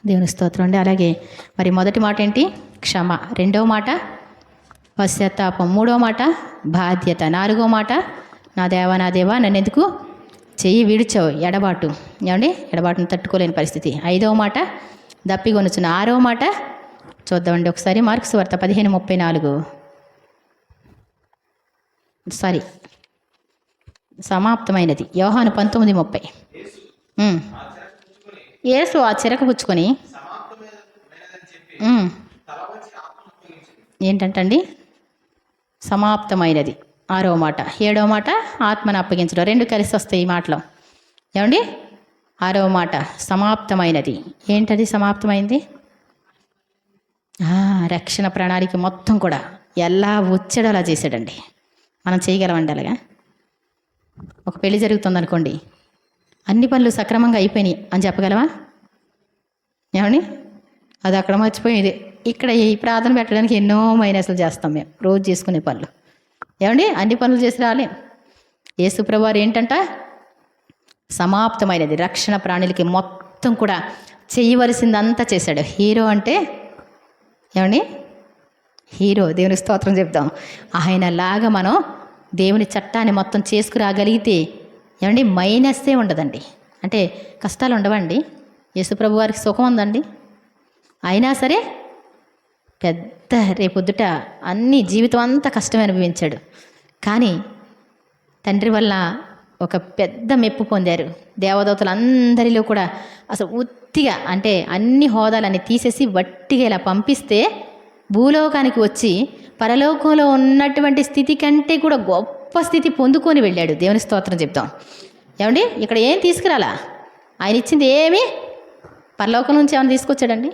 దేవుని స్తోత్రం అండి. అలాగే మరి మొదటి మాట ఏంటి? క్షమ. రెండవ మాట పశ్చాత్తాపం. మూడవ మాట బాధ్యత. నాలుగో మాట నా దేవా నన్ను ఎందుకు చెయ్యి విడిచావు, ఎడబాటు. ఏమండి, ఎడబాటును తట్టుకోలేని పరిస్థితి. ఐదవ మాట దప్పిగొనుచున్న. ఆరవ మాట చూద్దామండి ఒకసారి, మార్క్స్ వార్త 15:34. సారీ, సమాప్తమైనది. యోహాను 19:30. యేసు ఆ చెరకు పుచ్చుకొని ఏంటంటండి? సమాప్తమైనది. ఆరవ మాట. ఏడవ మాట ఆత్మను అప్పగించడం. రెండు కలిసి వస్తాయి ఈ మాటలో. ఏమండి, ఆరవ మాట సమాప్తమైనది. ఏంటది సమాప్తమైంది? రక్షణ ప్రణాళిక మొత్తం కూడా ఎలా వచ్చాడో అలా చేశాడండి. మనం చేయగలమండి అలాగా? ఒక పెళ్లి జరుగుతుంది అనుకోండి, అన్ని పనులు సక్రమంగా అయిపోయినాయి అని చెప్పగలవా? ఏమండి, అది అక్కడ మర్చిపోయింది. ఇక్కడ ఈ ప్రార్థన పెట్టడానికి ఎన్నో మైనస్లు చేస్తాం మేము రోజు చేసుకునే పనులు. ఏమండి, అన్ని పనులు చేసి రాలేం. యేసుప్రభువారు ఏంటంట? సమాప్తమైనది. రక్షణ ప్రాణులకి మొత్తం కూడా చేయవలసిందంతా చేశాడు. హీరో అంటే ఏమండి, హీరో. దేవుని స్తోత్రం చెప్తాం. ఆయనలాగా మనం దేవుని చట్టాన్ని మొత్తం చేసుకురాగలిగితే ఏమండి మైనస్సే ఉండదండి. అంటే కష్టాలు ఉండవండి. యేసుప్రభు వారికి సుఖం ఉందండి. అయినా సరే పెద్ద రేపొద్దుట అన్ని జీవితం అంతా కష్టమే అనుభవించాడు. కానీ తండ్రి వల్ల ఒక పెద్ద మెప్పు పొందారు. దేవదూతలందరిలో కూడా అసలు ఉత్తిగా, అంటే అన్ని హోదాలన్నీ తీసేసి వట్టిగా ఇలా పంపిస్తే భూలోకానికి వచ్చి పరలోకంలో ఉన్నటువంటి స్థితి కంటే కూడా గొప్ప స్థితి పొందుకొని వెళ్ళాడు. దేవుని స్తోత్రం చెప్తాం. ఏమండి, ఇక్కడ ఏం తీసుకురాలా. ఆయన ఇచ్చింది ఏమి పరలోకం నుంచి ఏమైనా తీసుకొచ్చాడండి?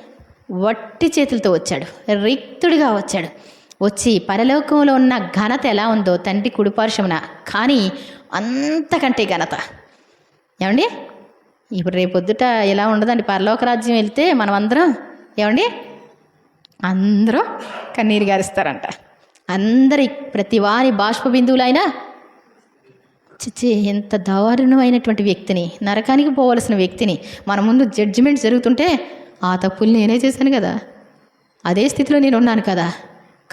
వట్టి చేతులతో వచ్చాడు, రిక్తుడిగా వచ్చాడు. వచ్చి పరలోకంలో ఉన్న ఘనత ఎలా ఉందో తండ్రి కుడిపార్శ్వమున, కానీ అంతకంటే ఘనత. ఏమండి, ఇప్పుడు రేపొద్దుట ఎలా ఉండదండి? పరలోక రాజ్యం వెళ్తే మనం అందరం ఏమండి అందరూ కన్నీరు గారుస్తారంట. అందరి ప్రతి వారి బాష్ప బిందువులైనా చిచ్చి ఎంత దారుణమైనటువంటి వ్యక్తిని, నరకానికి పోవలసిన వ్యక్తిని మన ముందు జడ్జిమెంట్ జరుగుతుంటే ఆ తప్పులు నేనే చేశాను కదా, అదే స్థితిలో నేను ఉన్నాను కదా,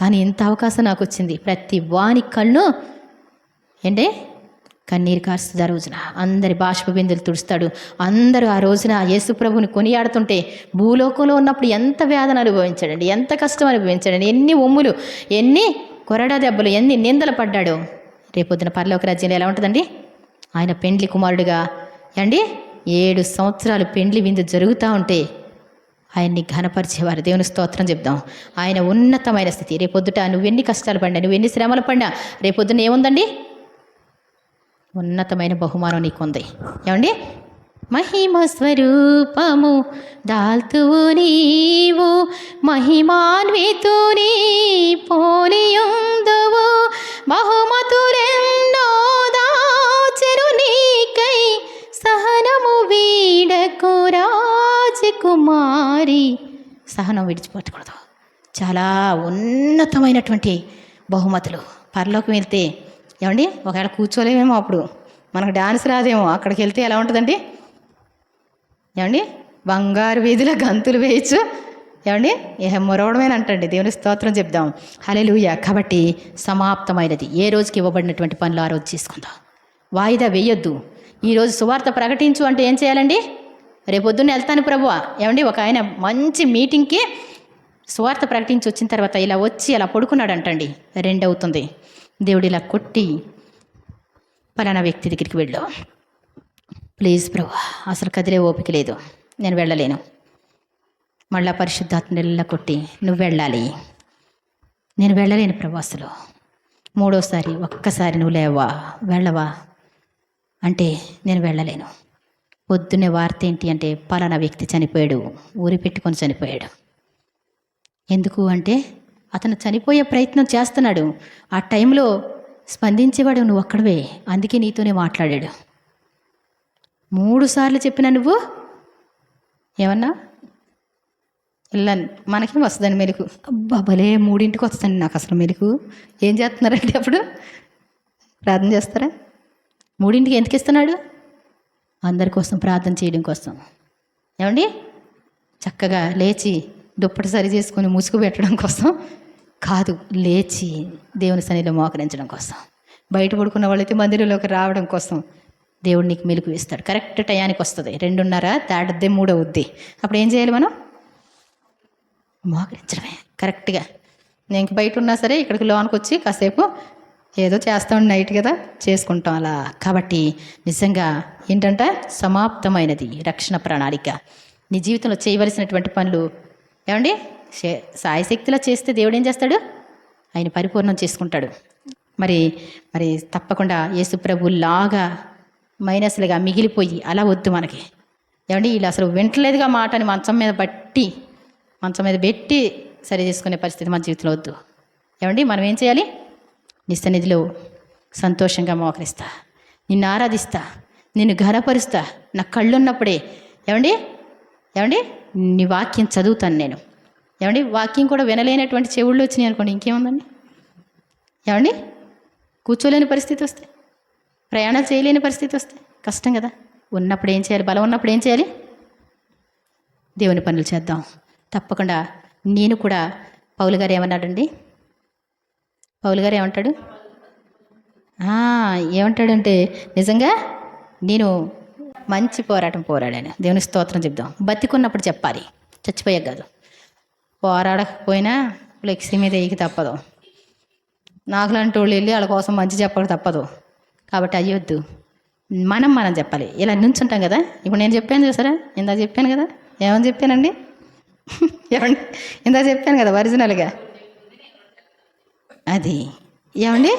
కానీ ఇంత అవకాశం నాకు వచ్చింది. ప్రతి వాని కళ్ళు ఏంటే కన్నీరు కారుస్తుంది. ఆ రోజున అందరి బాష్ప బిందులు తుడుస్తాడు. అందరూ ఆ రోజున యేసుప్రభుని కొనియాడుతుంటే భూలోకంలో ఉన్నప్పుడు ఎంత వేదన అనుభవించాడండి, ఎంత కష్టం అనుభవించాడండి, ఎన్ని ఒమ్ములు, ఎన్ని కొరడా దెబ్బలు, ఎన్ని నిందలు పడ్డాడు. రేపొద్దున పరలోక రాజ్యంలో ఎలా ఉంటుందండి? ఆయన పెండ్లి కుమారుడిగా అండి 7 సంవత్సరాలు పెండ్లి విందు జరుగుతూ ఉంటే ఆయన్ని ఘనపరిచేవారు. దేవుని స్తోత్రం చెప్దాం. ఆయన ఉన్నతమైన స్థితి. రేపొద్దుట నువ్వెన్ని కష్టాలు పడినా, నువ్వెన్ని శ్రమలు పడినా రేపొద్దున ఏముందండి? ఉన్నతమైన బహుమానం నీకుంది. ఏమండి, మహిమ స్వరూపము దాల్తువు నీవు, మహిమాన్వితుని పోలియుందువు, బహుమతులెన్నో దాచెను నీకై, సహనము వీడకు రాజకుమారి. సహనం విడిచిపెట్టకూడదు. చాలా ఉన్నతమైనటువంటి బహుమతులు. పరలోకి వెళ్తే ఏమండి ఒకవేళ కూర్చోలేమేమో, అప్పుడు మనకు డాన్స్ రాదేమో. అక్కడికి వెళ్తే ఎలా ఉంటుందండి? ఏమండి బంగారు వీధిలో గంతులు వేయచ్చు. ఏమండి మొరవడమేనంటండి. దేవుని స్తోత్రం చెప్దాం. హల్లెలూయా. కాబట్టి సమాప్తమైనది. ఏ రోజుకి ఇవ్వబడినటువంటి పనులు ఆ రోజు చేసుకుందాం. వాయిదా వేయొద్దు. ఈరోజు సువార్త ప్రకటించు అంటే ఏం చేయాలండి? రేపొద్దున్న వెళ్తాను ప్రభువా. ఏమండి ఒక ఆయన మంచి మీటింగ్కి సువార్త ప్రకటించి వచ్చిన తర్వాత ఇలా వచ్చి అలా పడుకున్నాడు అంటండి. 2 అవుతుంది. దేవుడు ఇలా కొట్టి పలానా వ్యక్తి దగ్గరికి వెళ్ళు, ప్లీజ్ ప్రభు, అసలు కదిలే ఓపిక లేదు, నేను వెళ్ళలేను. మళ్ళా పరిశుద్ధాత్మ నెల కొట్టి నువ్వు వెళ్ళాలి, నేను వెళ్ళలేను ప్రభు అసలు. 3వసారి ఒక్కసారి నువ్వు లేవా, వెళ్ళవా అంటే నేను వెళ్ళలేను. పొద్దున్నే వార్త ఏంటి అంటే పలానా వ్యక్తి చనిపోయాడు, ఊరి పెట్టుకొని చనిపోయాడు. ఎందుకు అంటే అతను చనిపోయే ప్రయత్నం చేస్తున్నాడు. ఆ టైంలో స్పందించేవాడు నువ్వు ఒక్కడవే, అందుకే నీతోనే మాట్లాడాడు. 3 సార్లు చెప్పినా నువ్వు ఏమన్నా ఇలా మనకి వస్తుందండి మెలకు. అబ్బా భలే 3ంటికి వస్తుంది నాకు అసలు మెలకు. ఏం చేస్తున్నారండి? అప్పుడు ప్రార్థన చేస్తారా? 3ంటికి ఎందుకు ఇస్తున్నాడు? అందరి కోసం ప్రార్థన చేయడం కోసం. ఏమండి చక్కగా లేచి దుప్పటి సరి చేసుకొని ముసుగు పెట్టడం కోసం కాదు, లేచి దేవుని సన్నిధిలో మోకరించడం కోసం. బయట పడుకున్న వాళ్ళైతే మందిరంలోకి రావడం కోసం దేవుడు నీకు మెలుకు ఇస్తాడు. కరెక్ట్ టయానికి వస్తుంది. 2:30 దాటిద్దే 3 అవుద్ది. అప్పుడు ఏం చేయాలి మనం? మోకరించడమే కరెక్ట్గా. నేను ఇంక బయట ఉన్నా సరే ఇక్కడికి లోనికి వచ్చి కాసేపు ఏదో చేస్తాం, నైట్ కదా చేసుకుంటాం అలా. కాబట్టి నిజంగా ఏంటంటే సమాప్తమైనది రక్షణ ప్రణాళిక. నీ జీవితంలో చేయవలసినటువంటి పనులు ఏమండి సాయశక్తిలో చేస్తే దేవుడు ఏం చేస్తాడు? ఆయన పరిపూర్ణం చేసుకుంటాడు. మరి మరి తప్పకుండా యేసు ప్రభులాగా మైనస్లుగా మిగిలిపోయి అలా వద్దు మనకి. ఏమండి వీళ్ళు అసలు వింటలేదుగా మాట అని మంచం మీద పెట్టి సరి చేసుకునే పరిస్థితి మన జీవితంలో వద్దు. ఏమండి మనం ఏం చేయాలి? నీ సన్నిధిలో సంతోషంగా మోకరిస్తా, నిన్ను ఆరాధిస్తా, నిన్ను ఘనపరుస్తా. నా కళ్ళున్నప్పుడే ఏమండి నీ వాక్యం చదువుతాను నేను. ఏమండి వాక్యం కూడా వినలేనటువంటి చెవుళ్ళు వచ్చినాయి అనుకోండి, ఇంకేముందండి? ఏమండి కూర్చోలేని పరిస్థితి వస్తే, ప్రయాణాలు చేయలేని పరిస్థితి వస్తే కష్టం కదా. ఉన్నప్పుడు ఏం చేయాలి? బలం ఉన్నప్పుడు ఏం చేయాలి? దేవుని పనులు చేద్దాం. తప్పకుండా నేను కూడా పౌలు గారు ఏమన్నాడండి? పౌలు గారు ఏమంటాడంటే నిజంగా నేను మంచి పోరాటం పోరాడాను. దేవుని స్తోత్రం చెప్దాం. బతికున్నప్పుడు చెప్పాలి, చచ్చిపోయాక కాదు. పోరాడకపోయినా ఫ్లెక్సీ మీద ఎక్కి తప్పదు. నాకులాంటి వాళ్ళు వెళ్ళి వాళ్ళ కోసం మంచి చెప్పక తప్పదు. కాబట్టి అయ్యొద్దు. మనం చెప్పాలి. ఇలా నుంచుంటాం కదా. ఇప్పుడు నేను చెప్పాను చూసారా, ఇందా చెప్పాను కదా. ఏమని చెప్పానండి? ఏమండి ఇందా చెప్పాను కదా ఒరిజినల్గా. అది ఏమండి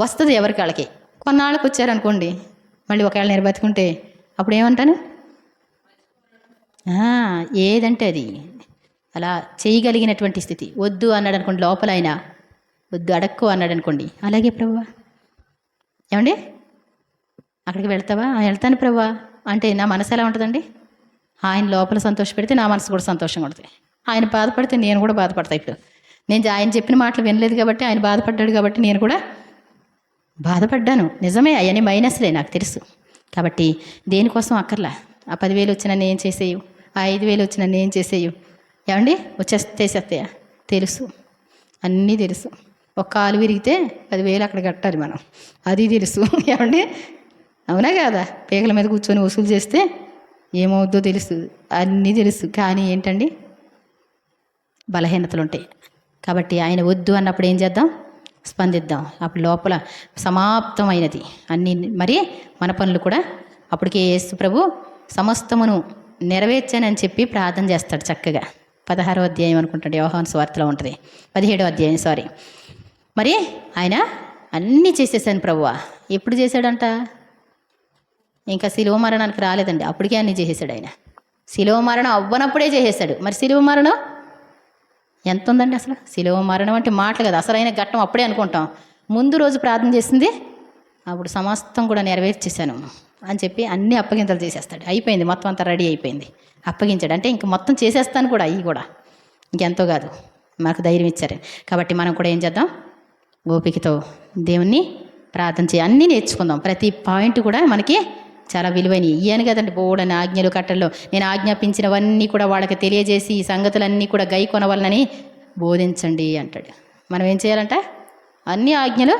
వస్తుంది ఎవరికి వాళ్ళకి. కొన్నాళ్ళకి వచ్చారనుకోండి, మళ్ళీ ఒకవేళ నేను బతుకుంటే అప్పుడు ఏమంటాను? ఏదంటే అది అలా చేయగలిగినటువంటి స్థితి. వద్దు అన్నాడు అనుకోండి, లోపల ఆయన వద్దు అడక్కు అన్నాడు అనుకోండి, అలాగే ప్రభువా ఏమండి అక్కడికి వెళ్తావా? వెళ్తాను ప్రభువా అంటే నా మనసు ఎలా ఉంటుందండి? ఆయన లోపల సంతోషపెడితే నా మనసు కూడా సంతోషంగా ఉంటుంది. ఆయన బాధపడితే నేను కూడా బాధపడతా. ఇప్పుడు నేను ఆయన చెప్పిన మాటలు వినలేదు కాబట్టి, ఆయన బాధపడ్డాడు కాబట్టి నేను కూడా బాధపడ్డాను. నిజమే, అవన్నీ మైనస్లే నాకు తెలుసు. కాబట్టి దేనికోసం అక్కర్లా. ఆ 10,000 వచ్చిన నేను చేసేయు, ఆ 5,000 వచ్చిన నేను చేసేయు. ఏమండి వచ్చేస్తేసేస్తాయా? తెలుసు, అన్నీ తెలుసు. ఒక కాలు విరిగితే 10,000 అక్కడ కట్టాలి మనం, అది తెలుసు. ఏమండి అవునా కాదా? పేగల మీద కూర్చొని వసూలు చేస్తే ఏమవుద్దో తెలుసు, అన్నీ తెలుసు. కానీ ఏంటండి బలహీనతలు ఉంటాయి. కాబట్టి ఆయన వద్దు అన్నప్పుడు ఏం చేద్దాం? స్పందిద్దాం. అప్పుడు లోపల సమాప్తమైనది అన్నీ. మరి మన పనులు కూడా అప్పటికే యేసు ప్రభు సమస్తమును నెరవేర్చానని చెప్పి ప్రార్థన చేస్తాడు చక్కగా. 16వ అధ్యాయం అనుకుంటాడు, యోహాను సువార్తలో ఉంటుంది. 17వ అధ్యాయం మరి ఆయన అన్నీ చేసేసాను ప్రభువా. ఎప్పుడు చేశాడంట? ఇంకా శిలువ మరణానికి రాలేదండి, అప్పటికే అన్నీ చేసేసాడు ఆయన. శిలువ మరణం అవ్వనప్పుడే చేసేసాడు. మరి శిలువ మరణం ఎంత ఉందండి అసలు? శిలువ మరణం అంటే మాటలు కదా, అసలైన ఘట్టం అప్పుడే అనుకుంటాం. ముందు రోజు ప్రార్థన చేసింది అప్పుడు సమస్తం కూడా నెరవేర్చేశాను అని చెప్పి అన్నీ అప్పగింతలు చేసేస్తాడు. అయిపోయింది, మొత్తం అంతా రెడీ అయిపోయింది. అప్పగించాడు అంటే ఇంక మొత్తం చేసేస్తాను కూడా, అవి కూడా ఇంకెంతో కాదు. మాకు ధైర్యం ఇచ్చారు. కాబట్టి మనం కూడా ఏం చేద్దాం? ఓపికతో దేవుణ్ణి ప్రార్థన చేయి. అన్నీ నేర్చుకుందాం. ప్రతి పాయింట్ కూడా మనకి చాలా విలువైనవి. ఇయ్యాను కదండి బోడని ఆజ్ఞలు కట్టల్లో. నేను ఆజ్ఞాపించినవన్నీ కూడా వాళ్ళకి తెలియజేసి ఈ సంగతులన్నీ కూడా గై కొనవాలని బోధించండి అంటాడు. మనం ఏం చేయాలంట? అన్ని ఆజ్ఞలు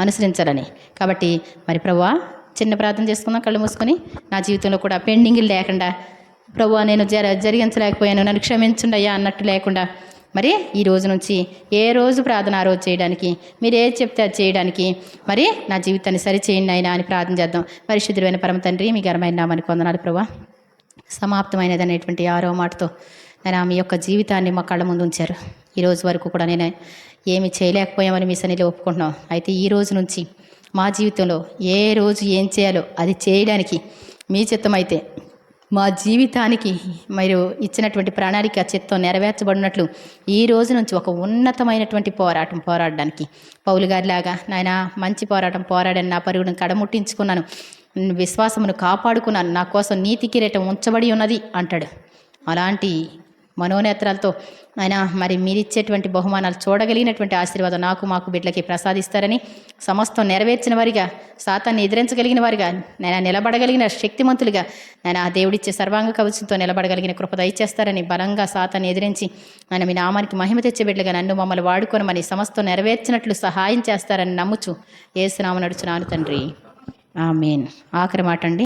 అనుసరించాలని. కాబట్టి మరి ప్రభువా చిన్న ప్రార్థన చేసుకుందాం కళ్ళు మూసుకొని. నా జీవితంలో కూడా పెండింగ్లు లేకుండా, ప్రభువా నేను జరిగించలేకపోయాను, నన్ను క్షమించండి అయ్యా అన్నట్టు లేకుండా, మరి ఈ రోజు నుంచి ఏ రోజు ప్రార్థన ఆ రోజు చేయడానికి, మీరు ఏది చెప్తే అది చేయడానికి మరి నా జీవితాన్ని సరిచేయండి అయినా అని ప్రార్థన చేద్దాం. పరిశుద్ధుడైన పరమ తండ్రి, మీ ఘనమైన నామానికి వందనాలు ప్రభువా. సమాప్తమైనది అనేటువంటి 6వ మాటతో నేను మీ యొక్క జీవితాన్ని మా కళ్ళ ముందు ఉంచారు. ఈ రోజు వరకు కూడా నేను ఏమి చేయలేకపోయామని మీ సన్నిధిలో ఒప్పుకుంటున్నాం. అయితే ఈ రోజు నుంచి మా జీవితంలో ఏ రోజు ఏం చేయాలో అది చేయడానికి మీ చిత్తమైతే మా జీవితానికి మీరు ఇచ్చినటువంటి ప్రణాళిక చిత్తం నెరవేర్చబడినట్లు ఈ రోజు నుంచి ఒక ఉన్నతమైనటువంటి పోరాడడానికి పౌలు గారిలాగా నాయన మంచి పోరాటం పోరాడాను, నా పరుగును కడముట్టించుకున్నాను, విశ్వాసమును కాపాడుకున్నాను, నా కోసం నీతి కిరీటం ఉంచబడి ఉన్నది అంటాడు. అలాంటి మనోనేత్రాలతో ఆయన మరి మీరిచ్చేటువంటి బహుమానాలు చూడగలిగినటువంటి ఆశీర్వాదం నాకు మాకు బిడ్డలకి ప్రసాదిస్తారని, సమస్తం నెరవేర్చిన వారిగా, సాతాన్ని ఎదిరించగలిగిన వారిగా, నేను నిలబడగలిగిన శక్తిమంతులుగా, నేను ఆ దేవుడిచ్చే సర్వాంగ కవచంతో నిలబడగలిగిన కృప దయచేస్తారని, బలంగా సాతాన్ని ఎదిరించి ఆయన మీ నామానికి మహిమ తెచ్చే బిడ్డలుగా నన్ను మమ్మల్ని వాడుకొనమని, సమస్తం నెరవేర్చినట్లు సహాయం చేస్తారని నమ్ముచు యేసు నామమున నడుచున్నాను తండ్రి. ఆమేన్. ఆఖరి మాట అండి.